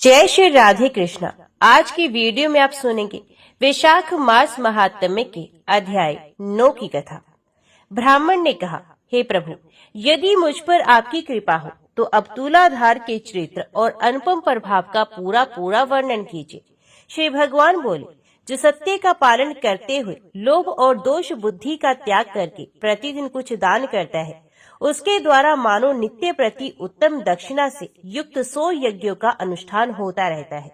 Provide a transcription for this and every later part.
जय श्री राधे कृष्णा। आज की वीडियो में आप सुनेंगे वैशाख मास महात्म्य के अध्याय 9 की कथा। ब्राह्मण ने कहा, हे प्रभु, यदि मुझ पर आपकी कृपा हो तो अब तुलाधार के चरित्र और अनुपम प्रभाव का पूरा वर्णन कीजिए। श्री भगवान बोले, जो सत्य का पालन करते हुए लोभ और दोष बुद्धि का त्याग करके प्रतिदिन कुछ दान करता है, उसके द्वारा मानो नित्य प्रति उत्तम दक्षिणा से युक्त 100 यज्ञों का अनुष्ठान होता रहता है।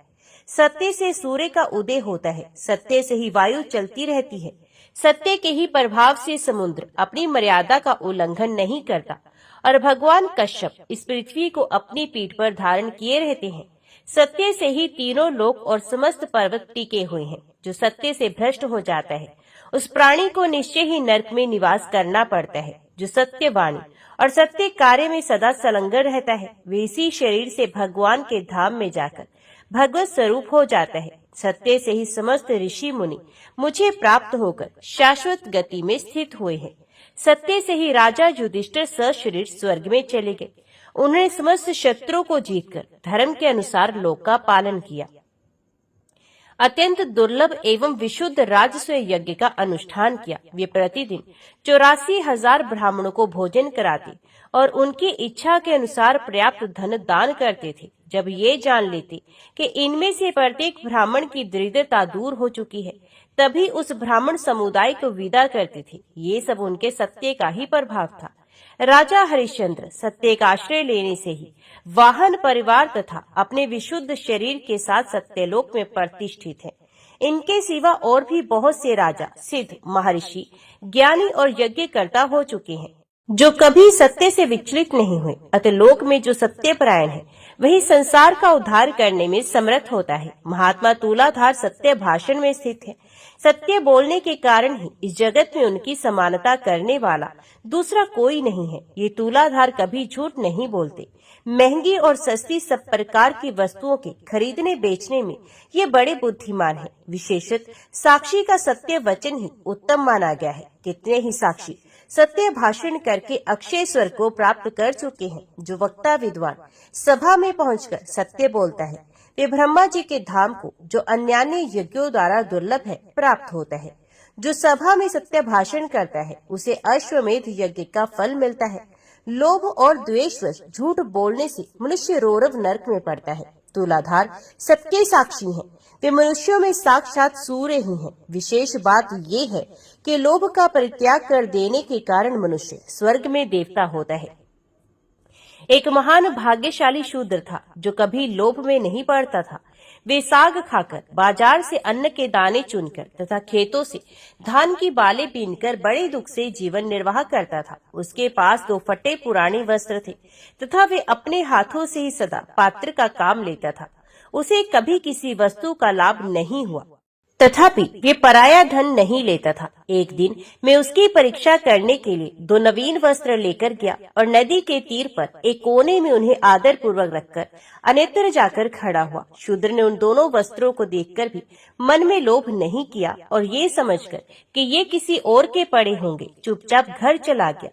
सत्य से सूर्य का उदय होता है, सत्य से ही वायु चलती रहती है, सत्य के ही प्रभाव से समुद्र अपनी मर्यादा का उल्लंघन नहीं करता और भगवान कश्यप इस पृथ्वी को अपनी पीठ पर धारण किए रहते हैं। सत्य से ही तीनों लोक और समस्त पर्वत टिके हुए हैं। जो सत्य से भ्रष्ट हो जाता है उस प्राणी को निश्चय ही नरक में निवास करना पड़ता है। जो सत्य वाणी और सत्य कार्य में सदा संलग्न रहता है वे इसी शरीर से भगवान के धाम में जाकर भगवत स्वरूप हो जाता है। सत्य से ही समस्त ऋषि मुनि मुझे प्राप्त होकर शाश्वत गति में स्थित हुए हैं। सत्य से ही राजा युधिष्ठिर सशरीर स्वर्ग में चले गए। उन्होंने समस्त शत्रुओं को जीतकर धर्म के अनुसार लोक का पालन किया। अत्यंत दुर्लभ एवं विशुद्ध राजस्व यज्ञ का अनुष्ठान किया। वे प्रतिदिन 84,000 ब्राह्मणों को भोजन कराते और उनकी इच्छा के अनुसार पर्याप्त धन दान करते थे। जब ये जान लेते कि इनमें से प्रत्येक ब्राह्मण की दरिद्रता दूर हो चुकी है, तभी उस ब्राह्मण समुदाय को विदा करते थे। ये सब उनके सत्य का ही प्रभाव था। राजा हरिश्चंद्र सत्य का आश्रय लेने से ही वाहन परिवार तथा अपने विशुद्ध शरीर के साथ सत्यलोक में प्रतिष्ठित है। इनके सिवा और भी बहुत से राजा, सिद्ध, महर्षि, ज्ञानी और यज्ञकर्ता हो चुके हैं, जो कभी सत्य से विचलित नहीं हुए। अतः लोक में जो सत्यपरायण है वही संसार का उद्धार करने में समर्थ होता है। महात्मा तुलाधार सत्य भाषण में स्थित है। सत्य बोलने के कारण ही इस जगत में उनकी समानता करने वाला दूसरा कोई नहीं है। ये तुलाधार कभी झूठ नहीं बोलते। महंगी और सस्ती सब प्रकार की वस्तुओं के खरीदने बेचने में ये बड़े बुद्धिमान है। विशेषत साक्षी का सत्य वचन ही उत्तम माना गया है। कितने ही साक्षी सत्य भाषण करके अक्षय स्वर्ग को प्राप्त कर चुके हैं। जो वक्ता विद्वान सभा में पहुंचकर सत्य बोलता है वे ब्रह्मा जी के धाम को, जो अन्यान्य यज्ञों द्वारा दुर्लभ है, प्राप्त होता है। जो सभा में सत्य भाषण करता है उसे अश्वमेध यज्ञ का फल मिलता है। लोभ और द्वेषवश झूठ बोलने से मनुष्य रौरव नरक में पड़ता है। तुलाधार सबके साक्षी हैं। वे मनुष्यों में साक्षात सूर्य ही हैं। विशेष बात ये है कि लोभ का परित्याग कर देने के कारण मनुष्य स्वर्ग में देवता होता है। एक महान भाग्यशाली शूद्र था जो कभी लोभ में नहीं पड़ता था। वे साग खाकर, बाजार से अन्न के दाने चुनकर तथा खेतों से धान की बालें बीनकर बड़े दुख से जीवन निर्वाह करता था। उसके पास 2 फटे पुराने वस्त्र थे तथा वे अपने हाथों से ही सदा पात्र का काम लेता था। उसे कभी किसी वस्तु का लाभ नहीं हुआ, तथापि वे पराया धन नहीं लेता था। एक दिन मैं उसकी परीक्षा करने के लिए 2 नवीन वस्त्र लेकर गया और नदी के तीर पर एक कोने में उन्हें आदर पूर्वक रखकर अन्यत्र जाकर खड़ा हुआ। शूद्र ने उन दोनों वस्त्रों को देखकर भी मन में लोभ नहीं किया और ये समझकर कि ये किसी और के पड़े होंगे चुपचाप घर चला गया।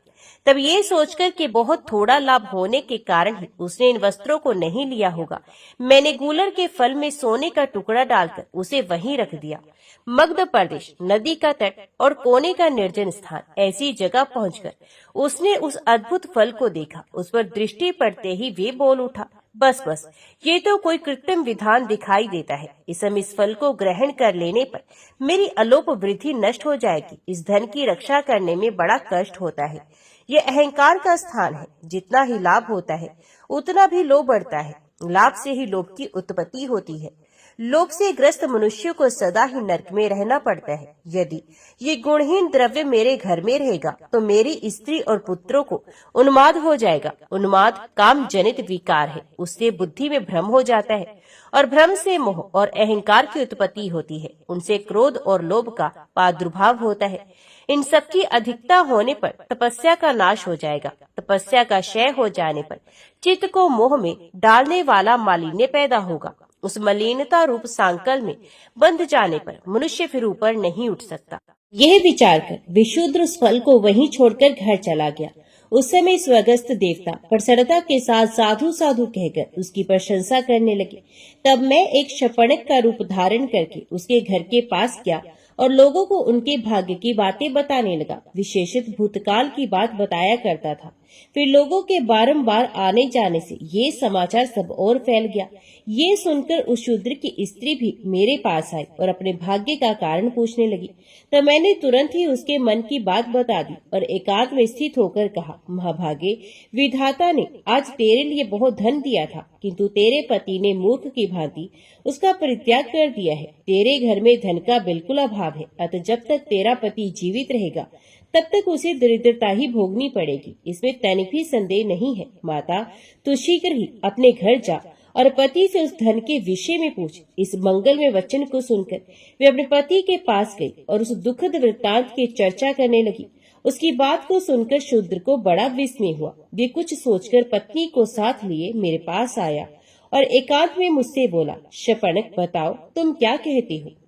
तब ये सोचकर कि बहुत थोड़ा लाभ होने के कारण ही उसने इन वस्त्रों को नहीं लिया होगा, मैंने गूलर के फल में सोने का टुकड़ा डालकर उसे वहीं रख दिया। मगध प्रदेश, नदी का तट और कोने का निर्जन स्थान, ऐसी जगह पहुंचकर उसने उस अद्भुत फल को देखा। उस पर दृष्टि पड़ते ही वे बोल उठा, बस, ये तो कोई कृत्रिम विधान दिखाई देता है। इस फल को ग्रहण कर लेने पर मेरी अलोप वृद्धि नष्ट हो जाएगी। इस धन की रक्षा करने में बड़ा कष्ट होता है। ये अहंकार का स्थान है। जितना ही लाभ होता है उतना भी लोभ बढ़ता है। लाभ से ही लोभ की उत्पत्ति होती है। लोभ से ग्रस्त मनुष्य को सदा ही नरक में रहना पड़ता है। यदि ये गुणहीन द्रव्य मेरे घर में रहेगा तो मेरी स्त्री और पुत्रों को उन्माद हो जाएगा। उन्माद काम जनित विकार है। उससे बुद्धि में भ्रम हो जाता है और भ्रम से मोह और अहंकार की उत्पत्ति होती है। उनसे क्रोध और लोभ का प्रादुर्भाव होता है। इन सब की अधिकता होने पर तपस्या का नाश हो जाएगा। तपस्या का क्षय हो जाने पर चित्त को मोह में डालने वाला मालिन्य पैदा होगा। उस मलिनता रूप सांकल में बंध जाने पर मनुष्य फिर ऊपर नहीं उठ सकता। यह विचार कर विशुद्ध उस फल को वहीं छोड़कर घर चला गया। उस समय स्वर्गस्थ देवता प्रसन्नता के साथ साधु साधु कहकर उसकी प्रशंसा करने लगे। तब मैं एक शपणक का रूप धारण करके उसके घर के पास गया और लोगों को उनके भाग्य की बातें बताने लगा। विशेषित भूतकाल की बात बताया करता था। फिर लोगों के बारंबार आने जाने से ये समाचार सब और फैल गया। ये सुनकर उस शूद्र की स्त्री भी मेरे पास आई और अपने भाग्य का कारण पूछने लगी। तो मैंने तुरंत ही उसके मन की बात बता दी और एकांत में स्थित होकर कहा, महाभागे, विधाता ने आज तेरे लिए बहुत धन दिया था, किंतु तेरे पति ने मूर्ख की भांति उसका परित्याग कर दिया है। तेरे घर में धन का बिल्कुल अभाव है, अतः जब तक तेरा पति जीवित रहेगा तब तक उसे दरिद्रता ही भोगनी पड़ेगी। इसमें तनिक भी संदेह नहीं है। माता, तू शीघ्र ही अपने घर जा और पति से उस धन के विषय में पूछ। इस मंगल में वचन को सुनकर वे अपने पति के पास गई और उस दुखद वृत्तांत की चर्चा करने लगी। उसकी बात को सुनकर शूद्र को बड़ा विस्मय हुआ। वे कुछ सोचकर पत्नी को साथ लिए मेरे पास आया और एकांत में मुझसे बोला, शपणक, बताओ तुम क्या कहती हो।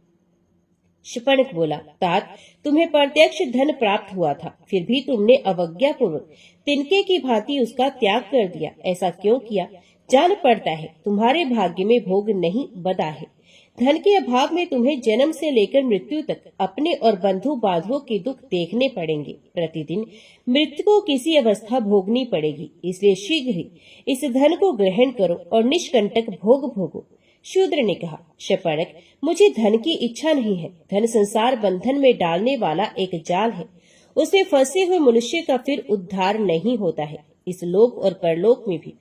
शपणक बोला, तात, तुम्हें प्रत्यक्ष धन प्राप्त हुआ था, फिर भी तुमने अवज्ञा पूर्वक तिनके की भांति उसका त्याग कर दिया। ऐसा क्यों किया? जान पड़ता है तुम्हारे भाग्य में भोग नहीं बदा है। धन के अभाव में तुम्हें जन्म से लेकर मृत्यु तक अपने और बंधु बांधवों के दुख देखने पड़ेंगे। प्रतिदिन मृत्यु को किसी अवस्था भोगनी पड़ेगी। इसलिए शीघ्र ही इस धन को ग्रहण करो और निष्कंटक भोग भोगो। शूद्र ने कहा, शपणक, मुझे धन की इच्छा नहीं है। धन संसार बंधन में डालने वाला एक जाल है। उसमें फंसे हुए मनुष्य का फिर उद्धार नहीं होता है। इस लोक और परलोक में भी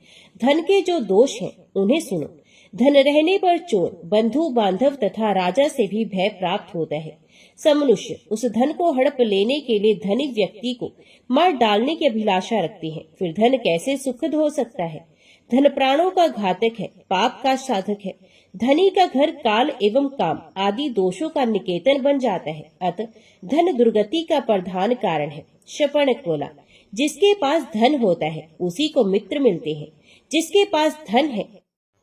धन के जो दोष हैं उन्हें सुनो। धन रहने पर चोर, बंधु बांधव तथा राजा से भी भय प्राप्त होता है। सब मनुष्य उस धन को हड़प लेने के लिए धनी व्यक्ति को मार डालने की अभिलाषा रखते हैं। फिर धन कैसे सुखद हो सकता है? धन प्राणों का घातक है, पाप का साधक है। धनी का घर काल एवं काम आदि दोषों का निकेतन बन जाता है। अतः धन दुर्गति का प्रधान कारण है। शपणक बोला, जिसके पास धन होता है उसी को मित्र मिलते हैं। जिसके पास धन है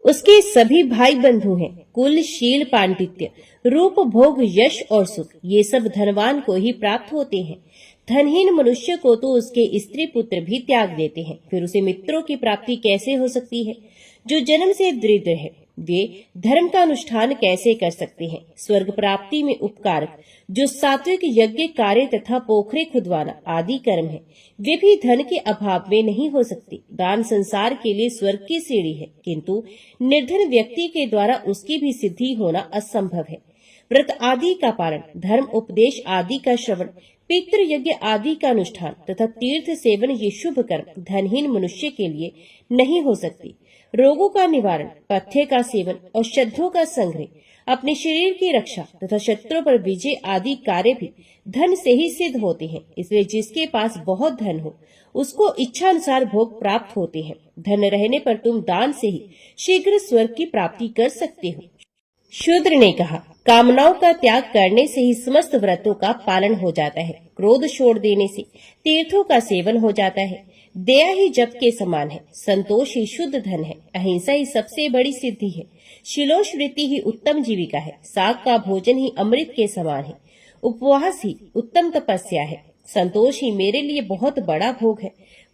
उसके सभी भाई बंधु हैं। कुल, शील, पांडित्य, रूप, भोग, यश और सुख ये सब धनवान को ही प्राप्त होते हैं। धनहीन मनुष्य को तो उसके स्त्री पुत्र भी त्याग देते हैं। फिर उसे मित्रों की प्राप्ति कैसे हो सकती है? जो जन्म से दरिद्र है वे धर्म का अनुष्ठान कैसे कर सकते हैं? स्वर्ग प्राप्ति में उपकारक जो सात्विक यज्ञ कार्य तथा पोखरे खुदवाना आदि कर्म है, वे भी धन के अभाव में नहीं हो सकते। दान संसार के लिए स्वर्ग की सीढ़ी है, किंतु निर्धन व्यक्ति के द्वारा उसकी भी सिद्धि होना असंभव है। व्रत आदि का पालन, धर्म उपदेश आदि का श्रवण, पितृ यज्ञ आदि का अनुष्ठान तथा तीर्थ सेवन ये शुभ कर्म धनहीन मनुष्य के लिए नहीं हो सकती। रोगों का निवारण, पथ्य का सेवन, औषधों का संग्रह, अपने शरीर की रक्षा तथा शत्रुओं पर विजय आदि कार्य भी धन से ही सिद्ध होते हैं। इसलिए जिसके पास बहुत धन हो उसको इच्छा अनुसार भोग प्राप्त होते हैं। धन रहने पर तुम दान से ही शीघ्र स्वर्ग की प्राप्ति कर सकते हो। शूद्र ने कहा, कामनाओं का त्याग करने से ही समस्त व्रतों का पालन हो जाता है। क्रोध छोड़ देने से तीर्थों का सेवन हो जाता है। दया ही जप के समान है। संतोष ही शुद्ध धन है। अहिंसा ही सबसे बड़ी सिद्धि है। शिलोष वृत्ति ही उत्तम जीविका है। साग का भोजन ही अमृत के समान है। उपवास ही उत्तम तपस्या है। संतोष ही मेरे लिए बहुत बड़ा भोग है।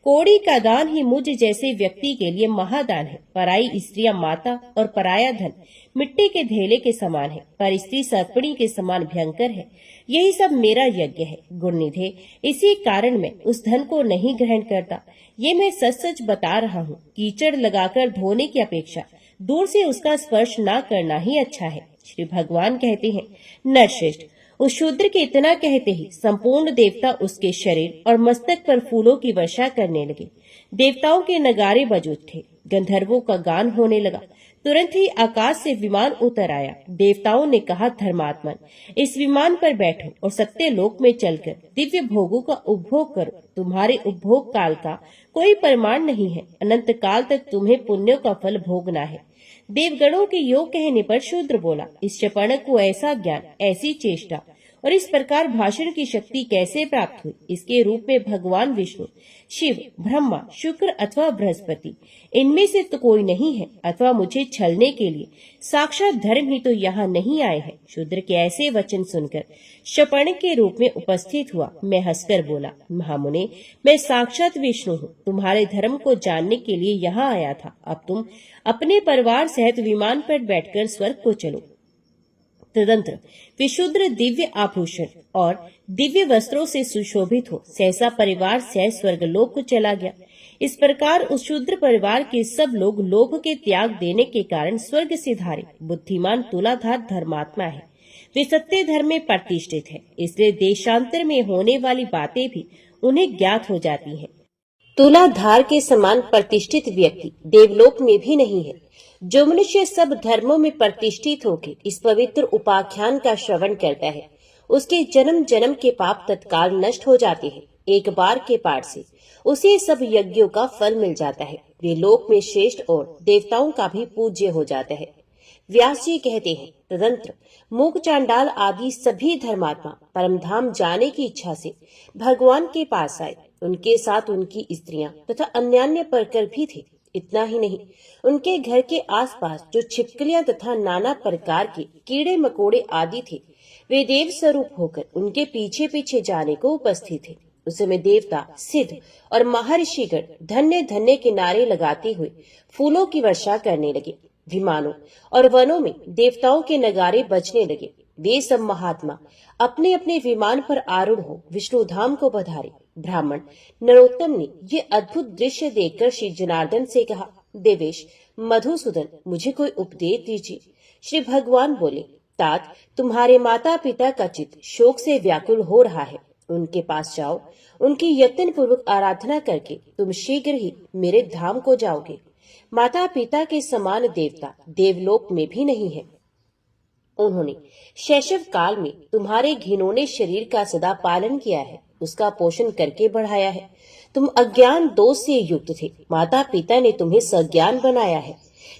कोड़ी का दान ही मुझ जैसे व्यक्ति के लिए महादान है। पराई स्त्रियां माता और पराया धन मिट्टी के ढेले के समान है, पर स्त्री सर्पणी के समान भयंकर है। यही सब मेरा यज्ञ है। गुणनिधे, इसी कारण मैं उस धन को नहीं ग्रहण करता। ये मैं सच सच बता रहा हूँ। कीचड़ लगाकर धोने की अपेक्षा दूर से उसका स्पर्श न करना ही अच्छा है। श्री भगवान कहते हैं, नरश्रेष्ठ, उस शूद्र के इतना कहते ही संपूर्ण देवता उसके शरीर और मस्तक पर फूलों की वर्षा करने लगे। देवताओं के नगारे बज उठे, गंधर्वों का गान होने लगा। तुरंत ही आकाश से विमान उतर आया। देवताओं ने कहा, धर्मात्मन, इस विमान पर बैठो और सत्य लोक में चलकर दिव्य भोगों का उपभोग करो। तुम्हारे उपभोग काल का कोई प्रमाण नहीं है। अनंत काल तक तुम्हें पुण्यों का फल भोगना है। देवगणों के योग कहने पर शूद्र बोला, इस शपणक को ऐसा ज्ञान, ऐसी चेष्टा और इस प्रकार भाषण की शक्ति कैसे प्राप्त हुई? इसके रूप में भगवान विष्णु, शिव, ब्रह्मा, शुक्र अथवा बृहस्पति, इनमें से तो कोई नहीं है। अथवा मुझे छलने के लिए साक्षात धर्म ही तो यहाँ नहीं आए हैं। शूद्र के ऐसे वचन सुनकर शपर्ण के रूप में उपस्थित हुआ। मैं हंसकर बोला, महामुने, मैं साक्षात विष्णु हूँ, तुम्हारे धर्म को जानने के लिए यहाँ आया था। अब तुम अपने परिवार सहित विमान पर बैठकर स्वर्ग को चलो। तदंतर विशुद्र दिव्य आभूषण और दिव्य वस्त्रों से सुशोभित हो सहसा परिवार सह स्वर्गलोक को चला गया। इस प्रकार उस शूद्र परिवार के सब लोग लोभ के त्याग देने के कारण स्वर्ग से धारे बुद्धिमान तुलाधार धर्मात्मा है। वे सत्य धर्म में प्रतिष्ठित है, इसलिए देशांतर में होने वाली बातें भी उन्हें ज्ञात हो जाती हैं। तुलाधार के समान प्रतिष्ठित व्यक्ति देवलोक में भी नहीं है। जो मनुष्य सब धर्मों में प्रतिष्ठित होकर इस पवित्र उपाख्यान का श्रवण करता है, उसके जन्म जन्म के पाप तत्काल नष्ट हो जाते हैं। एक बार के पाठ से उसे सब यज्ञों का फल मिल जाता है। वे लोक में श्रेष्ठ और देवताओं का भी पूज्य हो जाता है। व्यास जी कहते हैं, तदंतर मूक चांडाल आदि सभी धर्मात्मा परमधाम जाने की इच्छा से भगवान के पास आए। उनके साथ उनकी स्त्रियां तथा अन्यान्य परकर भी थे। इतना ही नहीं, उनके घर के आसपास जो छिपकलियां तथा नाना प्रकार के कीड़े मकोड़े आदि थे, वे देव स्वरूप होकर उनके पीछे पीछे जाने को उपस्थित थे। उस समय देवता, सिद्ध और महर्षिगण धन्य धन्य के नारे लगाते हुए फूलों की वर्षा करने लगे। विमानों और वनों में देवताओं के नगारे बजने लगे। वे सब महात्मा अपने अपने विमान पर आरूढ़ हो विष्णु धाम को पधारे। ब्राह्मण नरोत्तम ने ये अद्भुत दृश्य देखकर श्री जनार्दन से कहा, देवेश मधुसूदन, मुझे कोई उपदेश दीजिए। श्री भगवान बोले, तात, तुम्हारे माता पिता का चित्त शोक से व्याकुल हो रहा है। उनके पास जाओ। उनकी यत्न पूर्वक आराधना करके तुम शीघ्र ही मेरे धाम को जाओगे। माता पिता के समान देवता देवलोक में भी नहीं है। उन्होंने शैशव काल में तुम्हारे घिनौने शरीर का सदा पालन किया है, उसका पोषण करके बढ़ाया है। तुम अज्ञान दोष से युक्त थे, माता पिता ने तुम्हें सज्ञान बनाया है।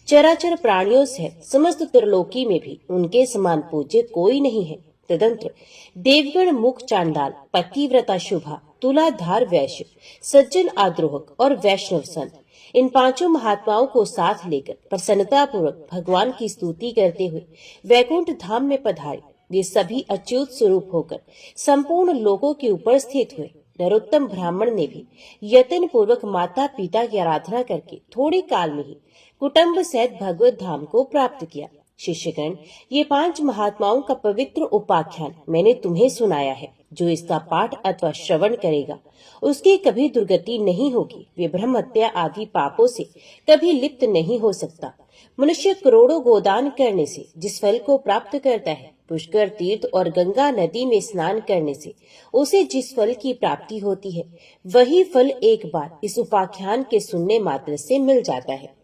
चराचर प्राणियों से समस्त त्रिलोकी में भी उनके समान पूज्य कोई नहीं है। तदंतर देवगण मुख चांडाल, पतिव्रता शुभा, तुलाधार वैश्य, सज्जन आद्रोहक और वैष्णव संत, इन पांचों महात्माओं को साथ लेकर प्रसन्नता पूर्वक भगवान की स्तुति करते हुए वैकुंठ धाम में पधारे। वे सभी अच्युत स्वरूप होकर संपूर्ण लोगों के ऊपर स्थित हुए। नरोत्तम ब्राह्मण ने भी यत्न पूर्वक माता पिता की आराधना करके थोड़े काल में ही कुटुंब सहित भगवत धाम को प्राप्त किया। शिष्यगण, ये पांच महात्माओं का पवित्र उपाख्यान मैंने तुम्हें सुनाया है। जो इसका पाठ अथवा श्रवण करेगा उसकी कभी दुर्गति नहीं होगी। वे ब्रह्म हत्या आदि पापों से कभी लिप्त नहीं हो सकता। मनुष्य करोड़ों गोदान करने से जिस फल को प्राप्त करता है, पुष्कर तीर्थ और गंगा नदी में स्नान करने से उसे जिस फल की प्राप्ति होती है, वही फल एक बार इस उपाख्यान के सुनने मात्र से मिल जाता है।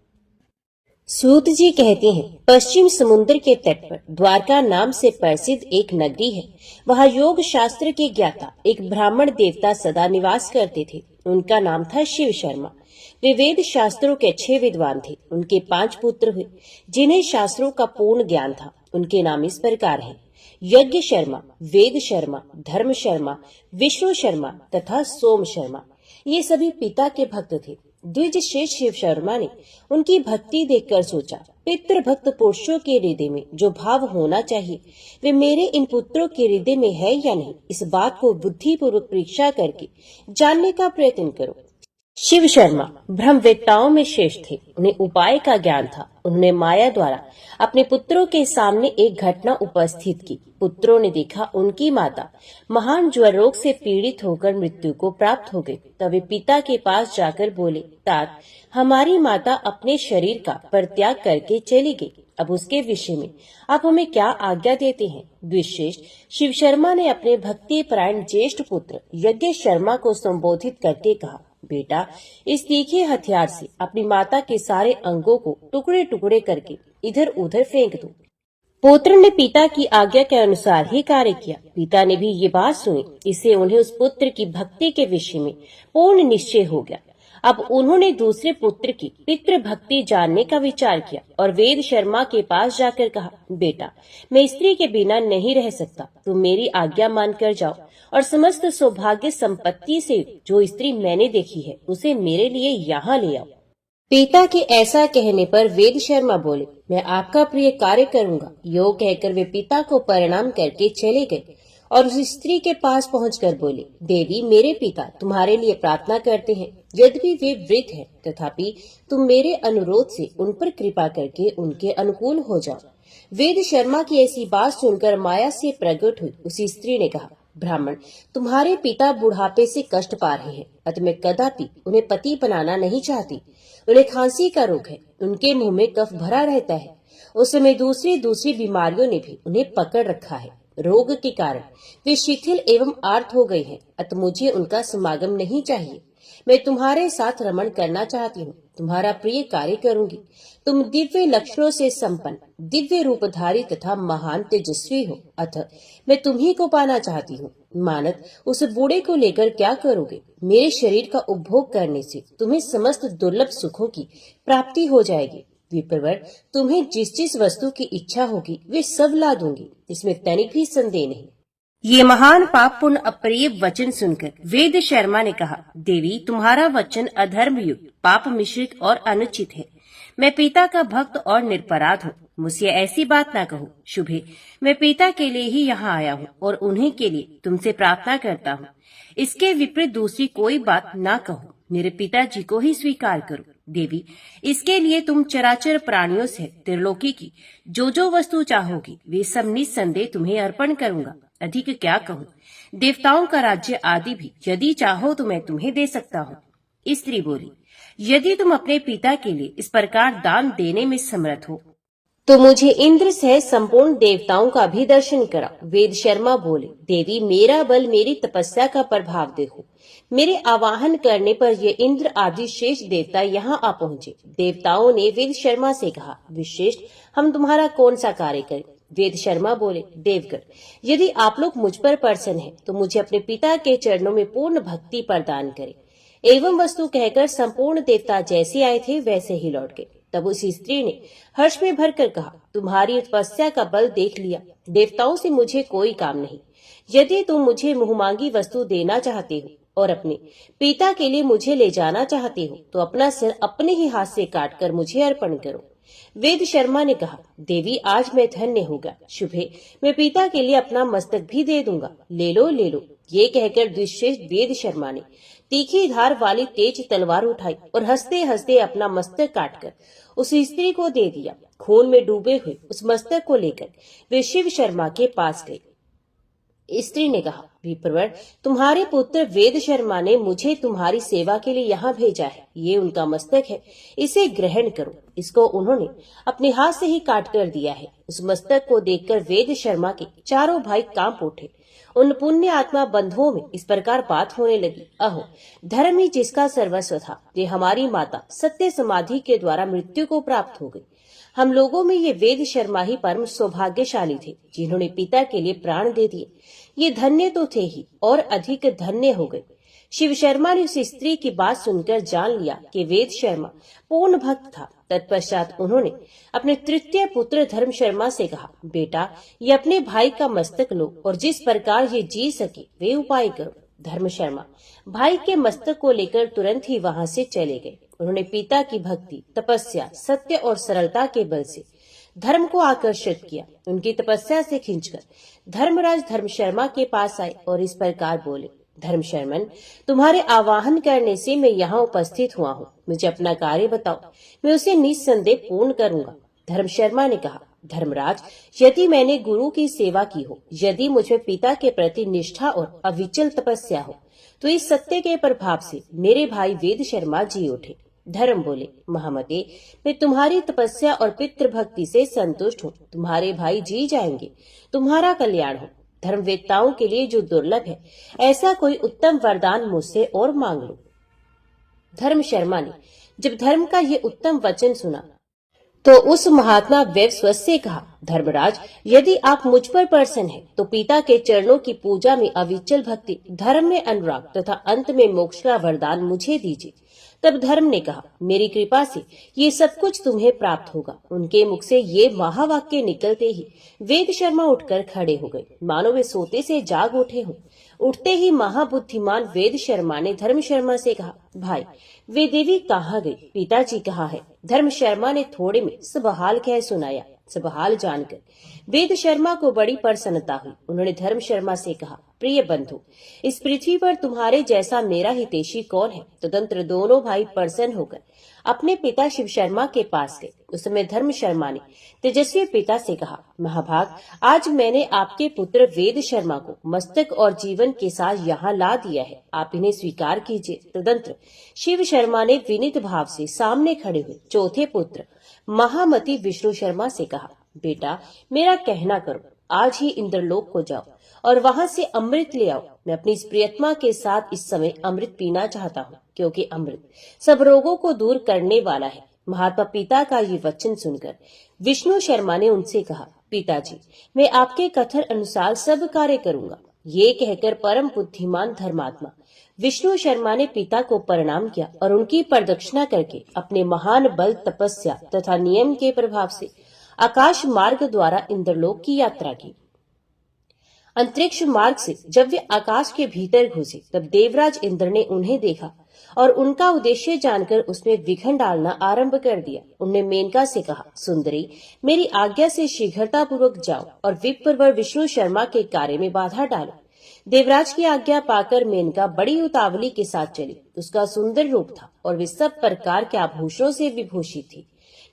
सूत जी कहते हैं, पश्चिम समुद्र के तट पर द्वारका नाम से प्रसिद्ध एक नगरी है। वहाँ योग शास्त्र के ज्ञाता एक ब्राह्मण देवता सदा निवास करते थे। उनका नाम था शिव शर्मा। वे वेद शास्त्रों के अच्छे विद्वान थे। उनके 5 पुत्र हुए जिन्हें शास्त्रों का पूर्ण ज्ञान था। उनके नाम इस प्रकार हैं, यज्ञ शर्मा, वेद शर्मा, धर्म शर्मा, विष्णु शर्मा तथा सोम शर्मा। ये सभी पिता के भक्त थे। द्विज श्रेष्ठ शिव शर्मा ने उनकी भक्ति देखकर सोचा, पितृ भक्त पुरुषों के हृदय में जो भाव होना चाहिए वे मेरे इन पुत्रों के हृदय में है या नहीं, इस बात को बुद्धिपूर्वक परीक्षा करके जानने का प्रयत्न करो। शिव शर्मा ब्रह्मवेत्ताओं में श्रेष्ठ थे। उन्हें उपाय का ज्ञान था। उन्होंने माया द्वारा अपने पुत्रों के सामने एक घटना उपस्थित की। पुत्रों ने देखा उनकी माता महान ज्वर रोग से पीड़ित होकर मृत्यु को प्राप्त हो गई। तब वे पिता के पास जाकर बोले, तात, हमारी माता अपने शरीर का परित्याग करके चली गई। अब उसके विषय में आप हमें क्या आज्ञा देते हैं? द्विश्रेष्ठ शिव शर्मा ने अपने भक्ति परायण ज्येष्ठ पुत्र यज्ञ शर्मा को संबोधित करके कहा, बेटा, इस तीखे हथियार से अपनी माता के सारे अंगों को टुकड़े टुकड़े करके इधर उधर फेंक दो। पुत्र ने पिता की आज्ञा के अनुसार ही कार्य किया। पिता ने भी ये बात सुनी। इससे उन्हें उस पुत्र की भक्ति के विषय में पूर्ण निश्चय हो गया। अब उन्होंने दूसरे पुत्र की पितृभक्ति जानने का विचार किया और वेद शर्मा के पास जाकर कहा, बेटा, मैं स्त्री के बिना नहीं रह सकता। तुम मेरी आज्ञा मानकर जाओ और समस्त सौभाग्य संपत्ति से जो स्त्री मैंने देखी है उसे मेरे लिए यहाँ ले आओ। पिता के ऐसा कहने पर वेद शर्मा बोले, मैं आपका प्रिय कार्य करूंगा। यो कहकर वे पिता को प्रणाम करके चले गए और उस स्त्री के पास पहुंचकर बोले, देवी, मेरे पिता तुम्हारे लिए प्रार्थना करते हैं। यद्यपि वे वृद्ध हैं, तथापि तुम मेरे अनुरोध से उन पर कृपा करके उनके अनुकूल हो जाओ। वेद शर्मा की ऐसी बात सुनकर माया से प्रकट हुई उसी स्त्री ने कहा, ब्राह्मण, तुम्हारे पिता बुढ़ापे से कष्ट पा रहे हैं, अतः मैं कदापि उन्हें पति बनाना नहीं चाहती। उन्हें खांसी का रोग है, उनके मुंह में कफ भरा रहता है। उस समय दूसरी बीमारियों ने भी उन्हें पकड़ रखा है। रोग के कारण वे शिथिल एवं आर्त हो गए हैं, अतः मुझे उनका समागम नहीं चाहिए। मैं तुम्हारे साथ रमण करना चाहती हूँ, तुम्हारा प्रिय कार्य करूंगी। तुम दिव्य लक्षणों से संपन्न, दिव्य रूपधारी तथा महान तेजस्वी हो, अतः मैं तुम्ही को पाना चाहती हूँ। मानत, उस बूढ़े को लेकर क्या करोगे? मेरे शरीर का उपभोग करने से तुम्हें समस्त दुर्लभ सुखों की प्राप्ति हो जाएगी। विप्रवर, तुम्हें जिस वस्तु की इच्छा होगी वे सब ला दूंगी, इसमें तनिक भी संदेह नहीं। ये महान पाप पुण्य अप्रिय वचन सुनकर वेद शर्मा ने कहा, देवी, तुम्हारा वचन अधर्म युक्त, पाप मिश्रित और अनुचित है। मैं पिता का भक्त और निरपराध हूँ, मुझसे ऐसी बात ना कहो। शुभे, मैं पिता के लिए ही यहाँ आया हूँ और उन्हीं के लिए तुमसे प्रार्थना करता हूँ। इसके विपरीत दूसरी कोई बात ना कहो, मेरे पिताजी को ही स्वीकार करो। देवी, इसके लिए तुम चराचर प्राणियों से त्रिलोकी की जो वस्तु चाहोगी वे सब निस्संदेह तुम्हें अर्पण करूंगा। अधिक क्या कहूँ, देवताओं का राज्य आदि भी यदि चाहो तो मैं तुम्हें दे सकता हूँ। स्त्री बोली, यदि तुम अपने पिता के लिए इस प्रकार दान देने में समर्थ हो तो मुझे इंद्र सह संपूर्ण देवताओं का भी दर्शन कराओ। वेद शर्मा बोले, देवी, मेरा बल मेरी तपस्या का प्रभाव देखो। मेरे आवाहन करने पर ये इंद्र आदि शेष देवता यहाँ आ पहुँचे। देवताओं ने वेद शर्मा से कहा, विश्रेष्ठ, हम तुम्हारा कौन सा कार्य करें? वेद शर्मा बोले, देवगण, यदि आप लोग मुझ पर प्रसन्न हैं तो मुझे अपने पिता के चरणों में पूर्ण भक्ति प्रदान करें। एवं वस्तु कहकर संपूर्ण देवता जैसे आए थे वैसे ही लौट गए। तब उसी स्त्री ने हर्ष में भरकर कहा, तुम्हारी तपस्या का बल देख लिया, देवताओं से मुझे कोई काम नहीं। यदि तुम मुझे मुहमांगी वस्तु देना चाहते हो और अपने पिता के लिए मुझे ले जाना चाहते हो तो अपना सिर अपने ही हाथ से काटकर मुझे अर्पण करो। वेद शर्मा ने कहा, देवी, आज मैं धन्य होगा। शुभे, मैं पिता के लिए अपना मस्तक भी दे दूंगा। ले लो, ले लो। ये कहकर द्विश्रेष्ठ वेद शर्मा ने तीखी धार वाली तेज तलवार उठाई और हंसते हंसते अपना मस्तक काटकर उस स्त्री को दे दिया। खून में डूबे हुए उस मस्तक को लेकर वे शिव शर्मा के पास गए। स्त्री ने कहा, विप्रवर, तुम्हारे पुत्र वेद शर्मा ने मुझे तुम्हारी सेवा के लिए यहाँ भेजा है। ये उनका मस्तक है, इसे ग्रहण करो। इसको उन्होंने अपने हाथ से ही काट कर दिया है। उस मस्तक को देखकर वेद शर्मा के चारों भाई कांप उठे। उन पुण्य आत्मा बंधुओं में इस प्रकार बात होने लगी, अहो, धर्म ही जिसका सर्वस्व था, ये हमारी माता सत्य समाधि के द्वारा मृत्यु को प्राप्त हो गई। हम लोगों में ये वेद शर्मा ही परम सौभाग्यशाली थे जिन्होंने पिता के लिए प्राण दे दिए। ये धन्य तो थे ही और अधिक धन्य हो गए। शिव शर्मा ने उस स्त्री की बात सुनकर जान लिया कि वेद शर्मा पूर्ण भक्त था। तत्पश्चात उन्होंने अपने तृतीय पुत्र धर्म शर्मा से कहा, बेटा, ये अपने भाई का मस्तक लो और जिस प्रकार ये जी सके वे उपाय करो। धर्म शर्मा भाई के मस्तक को लेकर तुरंत ही वहां से चले गए। उन्होंने पिता की भक्ति, तपस्या, सत्य और सरलता के बल से धर्म को आकर्षित किया। उनकी तपस्या से खींचकर धर्मराज धर्म शर्मा के पास आए और इस प्रकार बोले, धर्म शर्मन, तुम्हारे आवाहन करने से मैं यहाँ उपस्थित हुआ हूँ। मुझे अपना कार्य बताओ, मैं उसे निस्संदेह पूर्ण करूंगा। धर्म शर्मा ने कहा, धर्मराज, यदि मैंने गुरु की सेवा की हो, यदि मुझे पिता के प्रति निष्ठा और अविचल तपस्या हो, तो इस सत्य के प्रभाव से मेरे भाई वेद शर्मा जी उठे। धर्म बोले, महामते, मैं तुम्हारी तपस्या और पितृभक्ति से संतुष्ट हूँ। तुम्हारे भाई जी जाएंगे, तुम्हारा कल्याण हो। धर्मवेत्ताओं के लिए जो दुर्लभ है, ऐसा कोई उत्तम वरदान मुझसे और मांग लो। धर्म शर्मा ने जब धर्म का ये उत्तम वचन सुना तो उस महात्मा वैवस्वत से कहा, धर्मराज, यदि आप मुझ पर प्रसन्न हैं, तो पिता के चरणों की पूजा में अविचल भक्ति, धर्म में अनुराग तथा अंत में मोक्ष का वरदान मुझे दीजिए। तब धर्म ने कहा, मेरी कृपा से ये सब कुछ तुम्हें प्राप्त होगा। उनके मुख से ये महावाक्य निकलते ही वेद शर्मा उठकर खड़े हो गए, मानो वे सोते से जाग उठे हों। उठते ही महाबुद्धिमान वेद शर्मा ने धर्म शर्मा से कहा, भाई वे देवी कहाँ गई? पिताजी कहाँ है? धर्म शर्मा ने थोड़े में सब हाल कह सुनाया। सब हाल जानकर वेद शर्मा को बड़ी प्रसन्नता हुई। उन्होंने धर्म शर्मा से कहा, प्रिय बंधु, इस पृथ्वी पर तुम्हारे जैसा मेरा हितैषी कौन है? तदंतर दोनों भाई प्रसन्न होकर अपने पिता शिव शर्मा के पास गए। उस समय धर्म शर्मा ने तेजस्वी पिता से कहा, महाभाग, आज मैंने आपके पुत्र वेद शर्मा को मस्तक और जीवन के साथ यहाँ ला दिया है, आप इन्हें स्वीकार कीजिए। तदंतर शिव शर्मा ने विनीत भाव से सामने खड़े हुए चौथे पुत्र महामती विष्णु शर्मा से कहा, बेटा मेरा कहना करो, आज ही इंद्रलोक को जाओ और वहां से अमृत ले आओ। मैं अपनी इस प्रियतमा के साथ इस समय अमृत पीना चाहता हूँ, क्योंकि अमृत सब रोगों को दूर करने वाला है। महात्मा पिता का ये वचन सुनकर विष्णु शर्मा ने उनसे कहा, पिताजी मैं आपके कथन अनुसार सब कार्य करूंगा। ये कहकर परम बुद्धिमान धर्मात्मा विष्णु शर्मा ने पिता को प्रणाम किया और उनकी प्रदक्षिणा करके अपने महान बल, तपस्या तथा नियम के प्रभाव से आकाश मार्ग द्वारा इंद्रलोक की यात्रा की। अंतरिक्ष मार्ग से जब वे आकाश के भीतर घुसे तब देवराज इंद्र ने उन्हें देखा और उनका उद्देश्य जानकर उसमें विघ्न डालना आरंभ कर दिया। उन्होंने मेनका से कहा, सुंदरी मेरी आज्ञा से शीघ्रता पूर्वक जाओ और विप्रवर विष्णु शर्मा के कार्य में बाधा डालो। देवराज की आज्ञा पाकर मेनका बड़ी उतावली के साथ चली। उसका सुंदर रूप था और वे सब प्रकार के आभूषणों से विभूषित थी।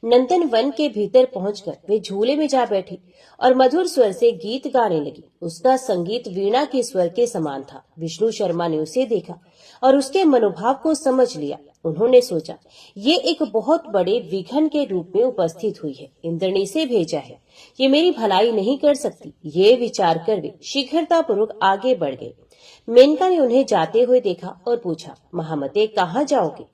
नंदन वन के भीतर पहुंचकर वे झूले में जा बैठी और मधुर स्वर से गीत गाने लगी। उसका संगीत वीणा के स्वर के समान था। विष्णु शर्मा ने उसे देखा और उसके मनोभाव को समझ लिया। उन्होंने सोचा, ये एक बहुत बड़े विघ्न के रूप में उपस्थित हुई है, इंद्र ने इसे भेजा है, ये मेरी भलाई नहीं कर सकती। ये विचार कर वे शीघ्रता पूर्वक आगे बढ़ गए। मेनका ने उन्हें जाते हुए देखा और पूछा, महामते कहाँ जाओगे?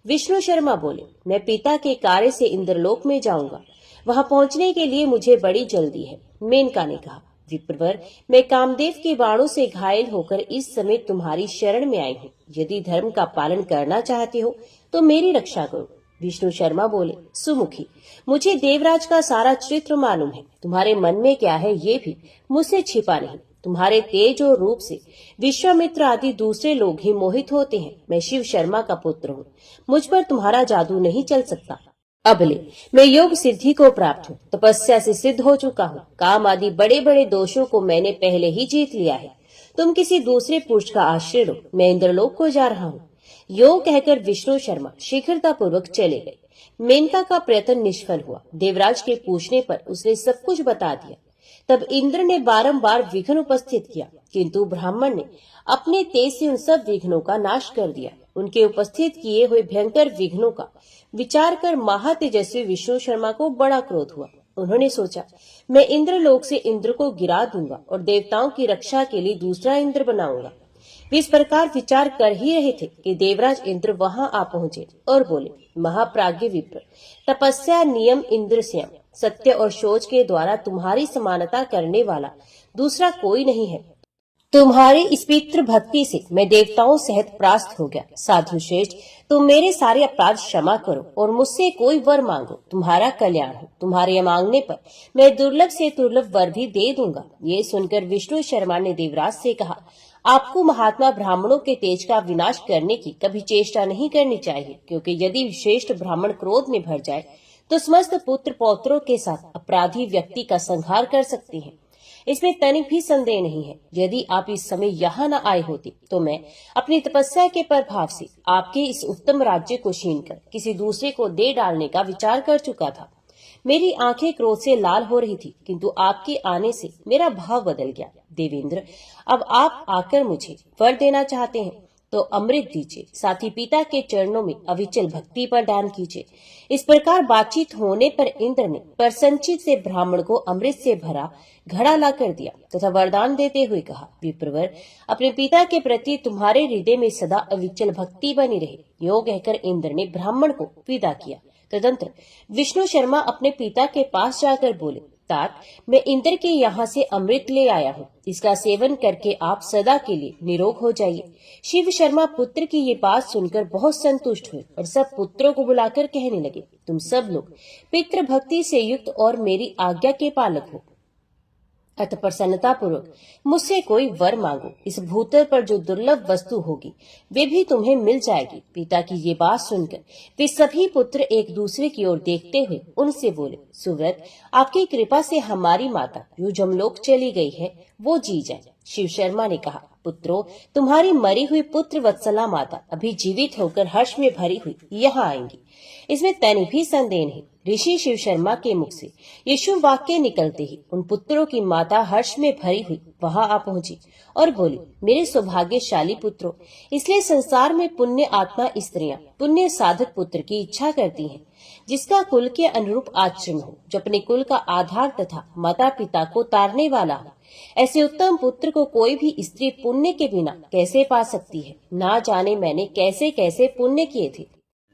विष्णु शर्मा बोले, मैं पिता के कार्य से इंद्रलोक में जाऊंगा, वहां पहुंचने के लिए मुझे बड़ी जल्दी है। मेनका ने कहा, विप्रवर मैं कामदेव के बाणों से घायल होकर इस समय तुम्हारी शरण में आई हूँ। यदि धर्म का पालन करना चाहते हो तो मेरी रक्षा करो। विष्णु शर्मा बोले, सुमुखी मुझे देवराज का सारा चरित्र मालूम है, तुम्हारे मन में क्या है ये भी मुझसे छिपा नहीं। तुम्हारे तेज और रूप से विश्वामित्र आदि दूसरे लोग ही मोहित होते हैं। मैं शिव शर्मा का पुत्र हूँ, मुझ पर तुम्हारा जादू नहीं चल सकता। अबले मैं योग सिद्धि को प्राप्त हूँ, तपस्या से सिद्ध हो चुका हूँ, काम आदि बड़े बड़े दोषों को मैंने पहले ही जीत लिया है। तुम किसी दूसरे पुरुष का आश्रय लो, मैं इंद्रलोक को जा रहा हूँ। यो कहकर विष्णु शर्मा शीघ्रता पूर्वक चले गए। मेनका का प्रयत्न निष्फल हुआ। देवराज के पूछने पर उसने सब कुछ बता दिया। तब इंद्र ने बारंबार विघ्न उपस्थित किया, किंतु ब्राह्मण ने अपने तेज से उन सब विघ्नों का नाश कर दिया। उनके उपस्थित किए हुए भयंकर विघ्नों का विचार कर महातेजस्वी विष्णु शर्मा को बड़ा क्रोध हुआ। उन्होंने सोचा, मैं इंद्रलोक से इंद्र को गिरा दूंगा और देवताओं की रक्षा के लिए दूसरा इंद्र बनाऊंगा। वे इस प्रकार विचार कर ही रहे थे कि देवराज इंद्र वहां आ पहुंचे और बोले, महाप्राज्ञ विप्र, तपस्या, नियम, इंद्र संयम, सत्य और शौच के द्वारा तुम्हारी समानता करने वाला दूसरा कोई नहीं है। तुम्हारी इस पितृ भक्ति से मैं देवताओं सहित परास्त हो गया। साधु श्रेष्ठ, तुम मेरे सारे अपराध क्षमा करो और मुझसे कोई वर मांगो, तुम्हारा कल्याण हो। तुम्हारे मांगने पर मैं दुर्लभ से दुर्लभ वर भी दे दूंगा। ये सुनकर विष्णु शर्मा ने देवराज से कहा, आपको महात्मा ब्राह्मणों के तेज का विनाश करने की कभी चेष्टा नहीं करनी चाहिए, क्योंकि यदि श्रेष्ठ ब्राह्मण क्रोध में भर जाए तो समस्त पुत्र पौत्रों के साथ अपराधी व्यक्ति का संहार कर सकती हैं। इसमें तनिक भी संदेह नहीं है। यदि आप इस समय यहाँ न आए होते तो मैं अपनी तपस्या के प्रभाव से आपके इस उत्तम राज्य को छीनकर किसी दूसरे को दे डालने का विचार कर चुका था। मेरी आंखें क्रोध से लाल हो रही थी, किंतु आपके आने से मेरा भाव बदल गया। देवेंद्र, अब आप आकर मुझे वर देना चाहते हैं तो अमृत दीजिए, साथ ही पिता के चरणों में अविचल भक्ति प्रदान कीजिए। इस प्रकार बातचीत होने पर इंद्र ने प्रसन्नचित से ब्राह्मण को अमृत से भरा घड़ा ला कर दिया तथा वरदान देते हुए कहा, विप्रवर, अपने पिता के प्रति तुम्हारे हृदय में सदा अविचल भक्ति बनी रहे। यो कहकर इंद्र ने ब्राह्मण को विदा किया। तदंतर विष्णु शर्मा अपने पिता के पास जाकर बोले, तात, मैं इंद्र के यहाँ से अमृत ले आया हूँ, इसका सेवन करके आप सदा के लिए निरोग हो जाइए। शिव शर्मा पुत्र की ये बात सुनकर बहुत संतुष्ट हुए और सब पुत्रों को बुलाकर कहने लगे, तुम सब लोग पितृ भक्ति से युक्त और मेरी आज्ञा के पालक हो, अतः प्रसन्नता पूर्वक मुझसे कोई वर मांगो। इस भूतल पर जो दुर्लभ वस्तु होगी वे भी तुम्हें मिल जाएगी। पिता की ये बात सुनकर वे सभी पुत्र एक दूसरे की ओर देखते हुए उनसे बोले, सुव्रत, आपकी कृपा से हमारी माता जो जमलोक चली गई है वो जी जाए। शिव शर्मा ने कहा, पुत्रों, तुम्हारी मरी हुई पुत्र वत्सला माता अभी जीवित होकर हर्ष में भरी हुई यहाँ आएंगी, इसमें तनि भी संदेह नहीं। ऋषि शिव शर्मा के मुख से ये शुभ वाक्य निकलते ही उन पुत्रों की माता हर्ष में भरी हुई वहां आ पहुंची और बोली, मेरे सौभाग्यशाली पुत्रों, इसलिए संसार में पुण्य आत्मा स्त्रियां पुण्य साधक पुत्र की इच्छा करती हैं, जिसका कुल के अनुरूप आचरण हो, जो अपने कुल का आधार तथा माता पिता को तारने वाला हो। ऐसे उत्तम पुत्र को कोई भी स्त्री पुण्य के बिना कैसे पा सकती है। ना जाने मैंने कैसे कैसे पुण्य किए थे,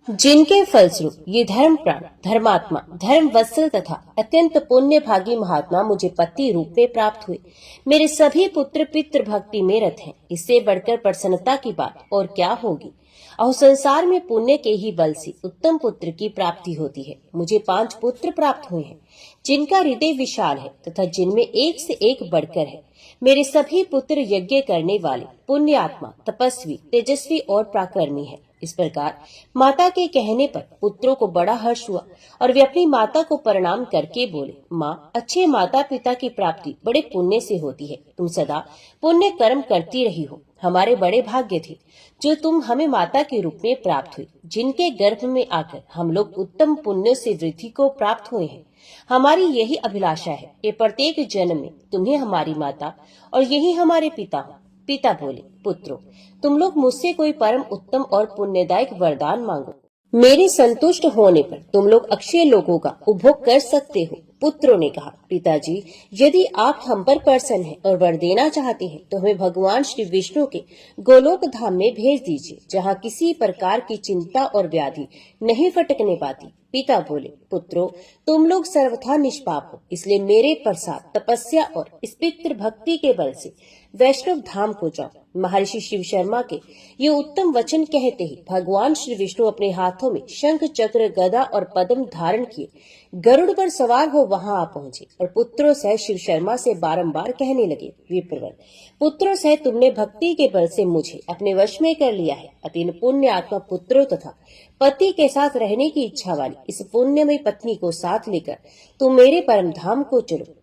जिनके फलस्वरूप ये धर्म प्राण, धर्मात्मा, धर्म वत्सल तथा अत्यंत पुण्य भागी महात्मा मुझे पति रूप में प्राप्त हुए। मेरे सभी पुत्र पितृ भक्ति में रत हैं। इससे बढ़कर प्रसन्नता की बात और क्या होगी। और संसार में पुण्य के ही बल से उत्तम पुत्र की प्राप्ति होती है। मुझे 5 पुत्र प्राप्त हुए हैं, जिनका हृदय विशाल है तथा जिनमें एक से एक बढ़कर है। मेरे सभी पुत्र यज्ञ करने वाले, पुण्य आत्मा, तपस्वी, तेजस्वी और पराक्रमी है। इस प्रकार माता के कहने पर पुत्रों को बड़ा हर्ष हुआ और वे अपनी माता को प्रणाम करके बोले, माँ, अच्छे माता पिता की प्राप्ति बड़े पुण्य से होती है। तुम सदा पुण्य कर्म करती रही हो। हमारे बड़े भाग्य थे जो तुम हमें माता के रूप में प्राप्त हुई, जिनके गर्भ में आकर हम लोग उत्तम पुण्य से वृद्धि को प्राप्त हुए हैं। हमारी यही अभिलाषा है कि प्रत्येक जन्म में तुम्हें हमारी माता और यही हमारे पिता हो। पिता बोले, पुत्रों, तुम लोग मुझसे कोई परम उत्तम और पुण्यदायक वरदान मांगो। मेरे संतुष्ट होने पर तुम लोग अक्षय लोगों का उपभोग कर सकते हो। पुत्रों ने कहा, पिताजी, यदि आप हम पर प्रसन्न हैं और वर देना चाहते हैं तो हमें भगवान श्री विष्णु के गोलोक धाम में भेज दीजिए, जहाँ किसी प्रकार की चिंता और व्याधि नहीं फटकने पाती। पिता बोले, पुत्रों, तुम लोग सर्वथा निष्पाप हो, इसलिए मेरे प्रसाद, तपस्या और इस पितृ भक्ति के बल से वैष्णव धाम को जाओ। महर्षि शिव शर्मा के ये उत्तम वचन कहते ही भगवान श्री विष्णु अपने हाथों में शंख, चक्र, गदा और पद्म धारण किए गरुड़ पर सवार हो वहां आ पहुंचे और पुत्रों सहित शिव शर्मा से बारंबार कहने लगे, विप्रवर, पुत्रों सहित तुमने भक्ति के बल से मुझे अपने वश में कर लिया है। अतीन पुण्य आत्मा पुत्रों तथा पति के साथ रहने की इच्छा वाली इस पुण्यमयी पत्नी को साथ लेकर तुम मेरे परम धाम को चलो।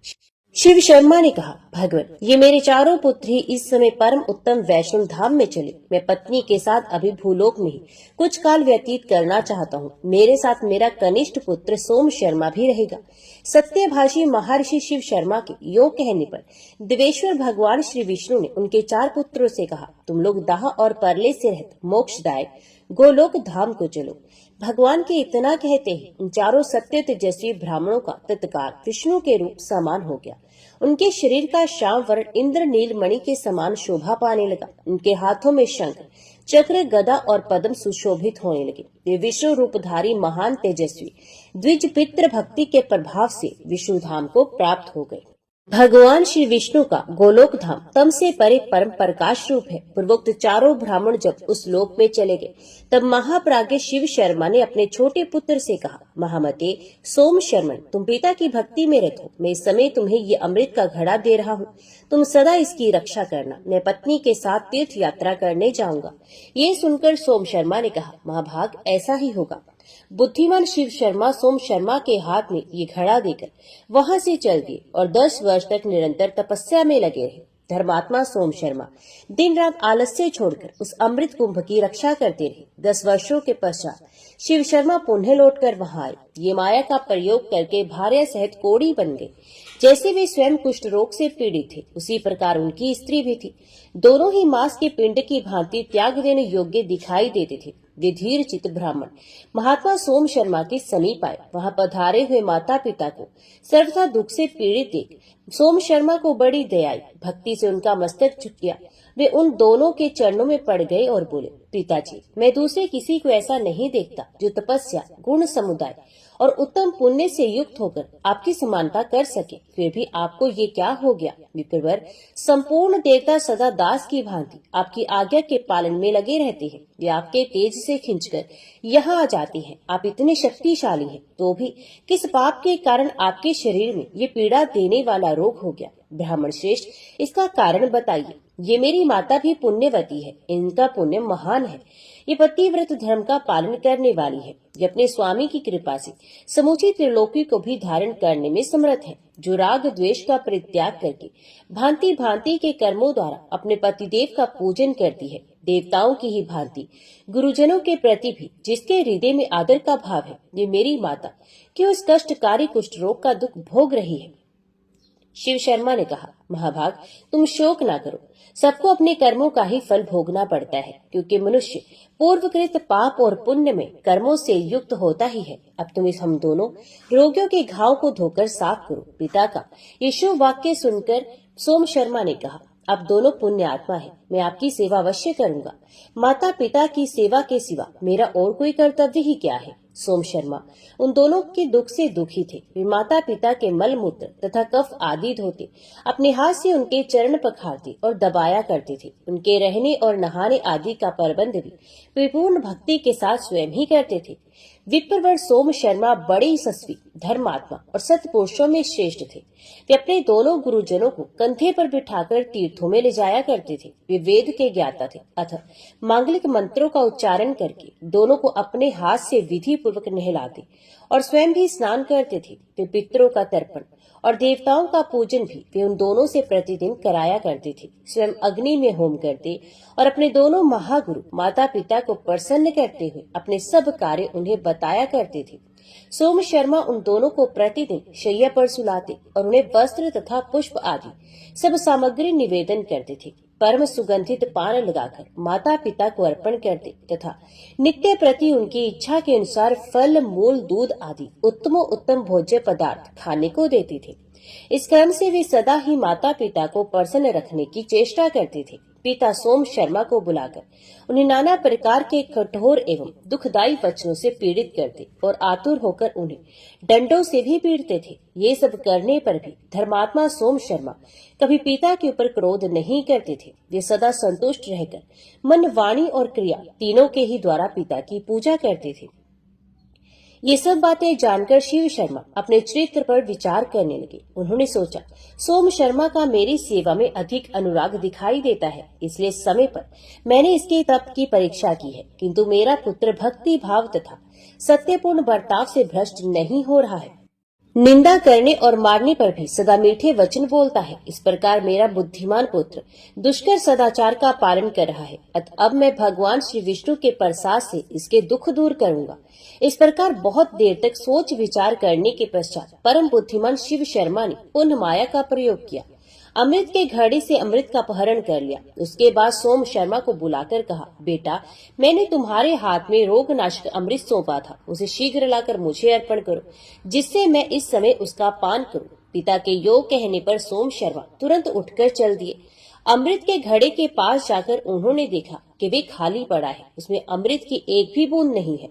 शिव शर्मा ने कहा, भगवान, ये मेरे चारों पुत्र ही इस समय परम उत्तम वैष्णव धाम में चले। मैं पत्नी के साथ अभी भूलोक में ही कुछ काल व्यतीत करना चाहता हूँ। मेरे साथ मेरा कनिष्ठ पुत्र सोम शर्मा भी रहेगा। सत्यभाषी महर्षि शिव शर्मा के योग कहने पर देवेश्वर भगवान श्री विष्णु ने उनके 4 पुत्रों से कहा, तुम लोग दाह और परले से रहित मोक्षदायक गोलोक धाम को चलो। भगवान के इतना कहते ही उन चारों सत्य तेजस्वी ब्राह्मणों का तत्काल विष्णु के रूप समान हो गया। उनके शरीर का श्याम वर्ण इंद्र नीलमणि के समान शोभा पाने लगा। उनके हाथों में शंख, चक्र, गदा और पद्म सुशोभित होने लगे। वे विष्णु रूपधारी महान तेजस्वी द्विज पितृ भक्ति के प्रभाव से विष्णु धाम को प्राप्त हो गए। भगवान श्री विष्णु का गोलोक धाम तम से परे परम प्रकाश रूप है। पूर्वोक्त चारों ब्राह्मण जब उस लोक में चले गए तब महाप्राज्ञ शिव शर्मा ने अपने छोटे पुत्र से कहा, महामते सोम शर्मन, तुम पिता की भक्ति में रहो। मैं इस समय तुम्हें ये अमृत का घड़ा दे रहा हूँ, तुम सदा इसकी रक्षा करना। मैं पत्नी के साथ तीर्थ यात्रा करने जाऊंगा। ये सुनकर सोम शर्मा ने कहा, महाभाग, ऐसा ही होगा। बुद्धिमान शिव शर्मा सोम शर्मा के हाथ में ये घड़ा देकर वहां से चल दिए और 10 वर्ष तक निरंतर तपस्या में लगे रहे। धर्मात्मा सोम शर्मा दिन रात आलस्य छोड़कर उस अमृत कुंभ की रक्षा करते रहे। 10 वर्षों के पश्चात शिव शर्मा पुनः लौटकर वहां आए। ये माया का प्रयोग करके भार्या सहित कोड़ी बन गए। जैसे वे स्वयं कुष्ठ रोग से पीड़ित थे, उसी प्रकार उनकी स्त्री भी थी। दोनों ही मांस के पिंड की भांति त्याग देने योग्य दिखाई देते थे। वे धीर चित्त ब्राह्मण महात्मा सोम शर्मा के समीप आए। वहां पधारे हुए माता पिता को सर्वथा दुख से पीड़ित देख सोम शर्मा को बड़ी दया आई। भक्ति से उनका मस्तक झुक गया। वे उन दोनों के चरणों में पड़ गए और बोले, पिताजी, मैं दूसरे किसी को ऐसा नहीं देखता जो तपस्या, गुण समुदाय और उत्तम पुण्य से युक्त होकर आपकी समानता कर सके, फिर भी आपको ये क्या हो गया? विप्रवर, संपूर्ण देवता सदा दास की भांति आपकी आज्ञा के पालन में लगे रहते हैं। वे आपके तेज से खींचकर यहाँ आ जाते हैं। आप इतने शक्तिशाली हैं, तो भी किस पाप के कारण आपके शरीर में ये पीड़ा देने वाला रोग हो गया? ब्राह्मण श्रेष्ठ, इसका कारण बताइए। ये मेरी माता भी पुण्यवती है, इनका पुण्य महान है। ये पतिव्रत धर्म का पालन करने वाली है। ये अपने स्वामी की कृपा से समूची त्रिलोकी को भी धारण करने में समर्थ है, जो राग द्वेष का परित्याग करके भांति भांति के कर्मों द्वारा अपने पतिदेव का पूजन करती है। देवताओं की ही भांति गुरुजनों के प्रति भी जिसके हृदय में आदर का भाव है, ये मेरी माता क्यों इस कष्टकारी कुष्ठ रोग का दुख भोग रही है? शिव शर्मा ने कहा, महाभाग, तुम शोक ना करो। सबको अपने कर्मों का ही फल भोगना पड़ता है, क्योंकि मनुष्य पूर्वकृत पाप और पुण्य में कर्मों से युक्त होता ही है। अब तुम इस हम दोनों रोगियों के घाव को धोकर साफ करो। पिता का ये शुभ वाक्य सुनकर सोम शर्मा ने कहा, आप दोनों पुण्य आत्मा है, मैं आपकी सेवा अवश्य करूंगा। माता पिता की सेवा के सिवा मेरा और कोई कर्तव्य ही क्या है? सोम शर्मा उन दोनों के दुख से दुखी थे। वे माता पिता के मल मूत्र तथा कफ आदि धोते, अपने हाथ से उनके चरण पखारते और दबाया करते थे। उनके रहने और नहाने आदि का प्रबंध भी वे पूर्ण भक्ति के साथ स्वयं ही करते थे। विप्रवर सोम शर्मा बड़े ही सस्वी, धर्मात्मा और सत्पुरुषों में श्रेष्ठ थे। वे अपने दोनों गुरुजनों को कंधे पर बिठाकर तीर्थों में ले जाया करते थे। वे वेद के ज्ञाता थे, अतः मांगलिक मंत्रों का उच्चारण करके दोनों को अपने हाथ से विधि पूर्वक नहलाते और स्वयं भी स्नान करते थे। वे पितरों का तर्पण और देवताओं का पूजन भी वे उन दोनों से प्रतिदिन कराया करते थे। स्वयं अग्नि में होम करते और अपने दोनों महागुरु माता पिता को प्रसन्न करते हुए अपने सब कार्य उन्हें बताया करते थे। सोम शर्मा उन दोनों को प्रतिदिन शैया पर सुलाते और उन्हें वस्त्र तथा पुष्प आदि सब सामग्री निवेदन करते थे। परम सुगंधित पान लगाकर माता पिता को अर्पण करते तथा नित्य प्रति उनकी इच्छा के अनुसार फल, मूल, दूध आदि उत्तम भोज्य पदार्थ खाने को देते थे। इस क्रम से वे सदा ही माता पिता को प्रसन्न रखने की चेष्टा करते थे। पिता सोम शर्मा को बुलाकर उन्हें नाना प्रकार के कठोर एवं दुखदायी वचनों से पीड़ित करते और आतुर होकर उन्हें डंडों से भी पीड़ते थे। ये सब करने पर भी धर्मात्मा सोम शर्मा कभी पिता के ऊपर क्रोध नहीं करते थे। वे सदा संतुष्ट रहकर मन, वाणी और क्रिया तीनों के ही द्वारा पिता की पूजा करते थे। ये सब बातें जानकर शिव शर्मा अपने चरित्र पर विचार करने लगे। उन्होंने सोचा, सोम शर्मा का मेरी सेवा में अधिक अनुराग दिखाई देता है, इसलिए समय पर मैंने इसके तप की परीक्षा की है, किंतु मेरा पुत्र भक्ति भाव तथा सत्यपूर्ण बर्ताव से भ्रष्ट नहीं हो रहा है। निंदा करने और मारने पर भी सदा मीठे वचन बोलता है। इस प्रकार मेरा बुद्धिमान पुत्र दुष्कर सदाचार का पालन कर रहा है। अतः अब मैं भगवान श्री विष्णु के प्रसाद से इसके दुख दूर करूंगा। इस प्रकार बहुत देर तक सोच विचार करने के पश्चात परम बुद्धिमान शिव शर्मा ने पुनः माया का प्रयोग किया। अमृत के घड़े से अमृत का अपहरण कर लिया। उसके बाद सोम शर्मा को बुलाकर कहा, बेटा, मैंने तुम्हारे हाथ में रोगनाशक अमृत सौंपा था, उसे शीघ्र लाकर मुझे अर्पण करो, जिससे मैं इस समय उसका पान करूं। पिता के योग कहने पर सोम शर्मा तुरंत उठकर चल दिए। अमृत के घड़े के पास जाकर उन्होंने देखा कि वे खाली पड़ा है, उसमें अमृत की एक भी बूंद नहीं है।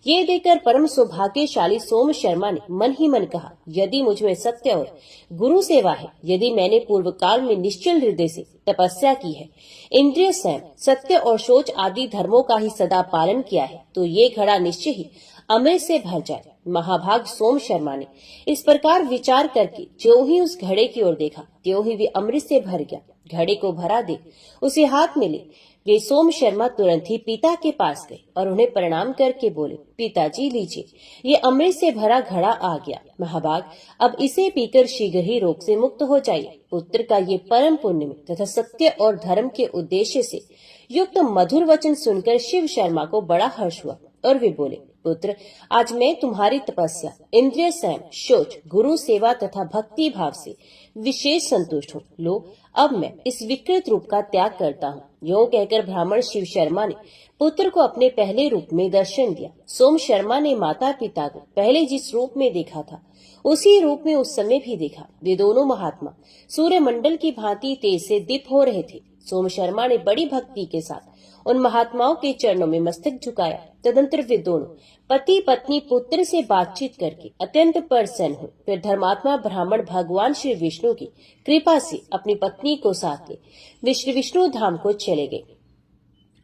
ये देखकर परम सौभाग्यशाली सोम शर्मा ने मन ही मन कहा, यदि मुझ में सत्य और गुरु सेवा है, यदि मैंने पूर्व काल में निश्चल हृदय से तपस्या की है, इंद्रिय संयम, सत्य और शौच आदि धर्मों का ही सदा पालन किया है, तो ये घड़ा निश्चय ही अमृत से भर जाए। महाभाग सोम शर्मा ने इस प्रकार विचार करके जो ही उस घड़े की ओर देखा, त्यों ही वे अमृत से भर गया। घड़े को भरा दे उसे हाथ में ले वे सोम शर्मा तुरंत ही पिता के पास गए और उन्हें प्रणाम करके बोले, पिताजी लीजिए, ये अमृत से भरा घड़ा आ गया। महाभाग, अब इसे पीकर शीघ्र ही रोग से मुक्त हो जाइए। पुत्र का ये परम पुण्य में तथा सत्य और धर्म के उद्देश्य से युक्त मधुर वचन सुनकर शिव शर्मा को बड़ा हर्ष हुआ और वे बोले, पुत्र, आज मैं तुम्हारी तपस्या, इंद्रिय संयम, शौच, गुरु सेवा तथा भक्ति भाव से विशेष संतुष्ट हूँ। लो, अब मैं इस विकृत रूप का त्याग करता हूँ। यूं कहकर ब्राह्मण शिव शर्मा ने पुत्र को अपने पहले रूप में दर्शन दिया। सोम शर्मा ने माता पिता को पहले जिस रूप में देखा था, उसी रूप में उस समय भी देखा। वे दोनों महात्मा सूर्य मंडल की भांति तेज से दीप हो रहे थे। सोम शर्मा ने बड़ी भक्ति के साथ उन महात्माओं के चरणों में मस्तक झुकाया तदंतर वे दोनों पति पत्नी पुत्र से बातचीत करके अत्यंत प्रसन्न हुए। फिर धर्मात्मा ब्राह्मण भगवान श्री विष्णु की कृपा से अपनी पत्नी को साथ ले वे श्री विष्णु धाम को चले गए।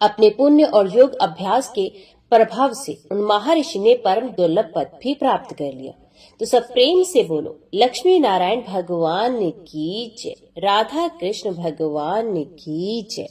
अपने पुण्य और योग अभ्यास के प्रभाव से उन महर्षि ने परम दुर्लभ पद भी प्राप्त कर लिया। तो सब प्रेम से बोलो लक्ष्मी नारायण भगवान की जय, राधा कृष्ण भगवान की जय।